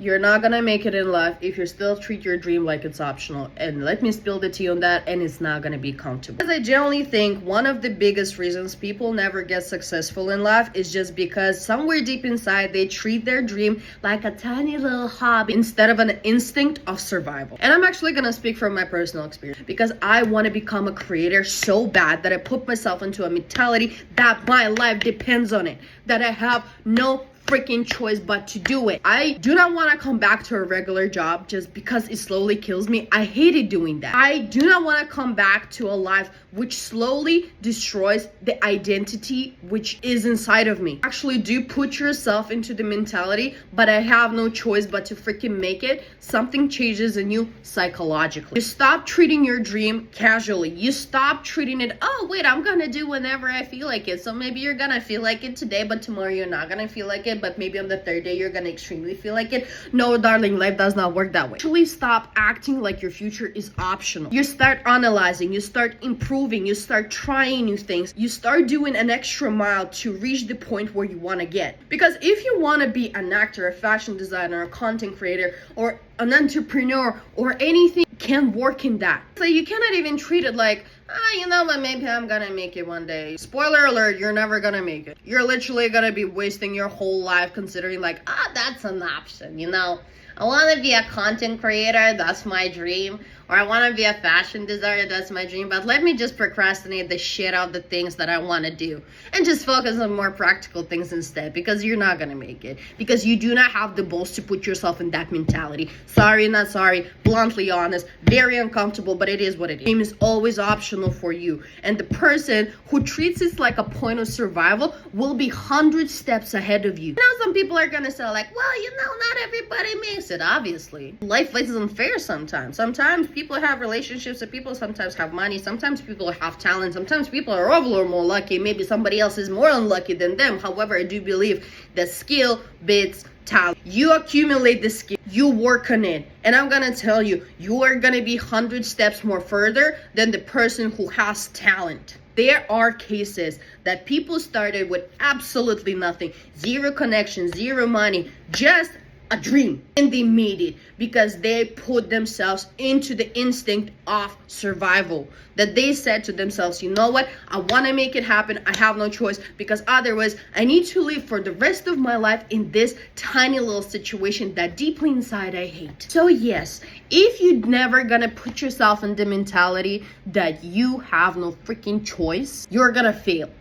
You're not gonna make it in life if you still treat your dream like it's optional. And let me spill the tea on that, and it's not gonna be countable. Because I generally think one of the biggest reasons people never get successful in life is just because somewhere deep inside they treat their dream like a tiny little hobby instead of an instinct of survival. And I'm actually gonna speak from my personal experience because I want to become a creator so bad that I put myself into a mentality that my life depends on it, that I have no freaking choice but to do it. I do not want to come back to a regular job just because it slowly kills me. I hated doing that. I do not want to come back to a life which slowly destroys the identity which is inside of me. Actually do put yourself into the mentality, but I have no choice but to freaking make it. Something changes in you psychologically. You stop treating your dream casually. You stop treating it, oh wait, I'm gonna do whenever I feel like it. So maybe you're gonna feel like it today, but tomorrow you're not gonna feel like it, but maybe on the third day you're gonna extremely feel like it. No, darling, life does not work that way. Actually stop acting like your future is optional. You start analyzing, you start improving, you start trying new things, you start doing an extra mile to reach the point where you want to get. Because if you want to be an actor, a fashion designer, a content creator, or an entrepreneur, or anything can work in that. So you cannot even treat it like, you know what, maybe I'm gonna make it one day. Spoiler alert, you're never gonna make it. You're literally gonna be wasting your whole life considering like, that's an option, you know? I want to be a content creator, that's my dream. Or I want to be a fashion designer, that's my dream. But let me just procrastinate the shit out of the things that I want to do and just focus on more practical things instead, because you're not going to make it. Because you do not have the balls to put yourself in that mentality. Sorry, not sorry, bluntly honest, very uncomfortable, but it is what it is. Dream is always optional for you. And the person who treats it like a point of survival will be 100 steps ahead of you. Now some people are going to say like, well, you know, not everybody makes it, obviously. Life isn't fair sometimes. Sometimes people have relationships with people, sometimes have money, sometimes people have talent, sometimes people are overall more lucky, maybe somebody else is more unlucky than them. However, I do believe that skill beats talent. You accumulate the skill, you work on it, and I'm gonna tell you, you are gonna be 100 steps more further than the person who has talent. There are cases that people started with absolutely nothing, zero connection, zero money, just a dream, and they made it because they put themselves into the instinct of survival. That they said to themselves, you know what, I want to make it happen. I have no choice, because otherwise I need to live for the rest of my life in this tiny little situation that deeply inside I hate. So yes, if you're never gonna put yourself in the mentality that you have no freaking choice, you're gonna fail.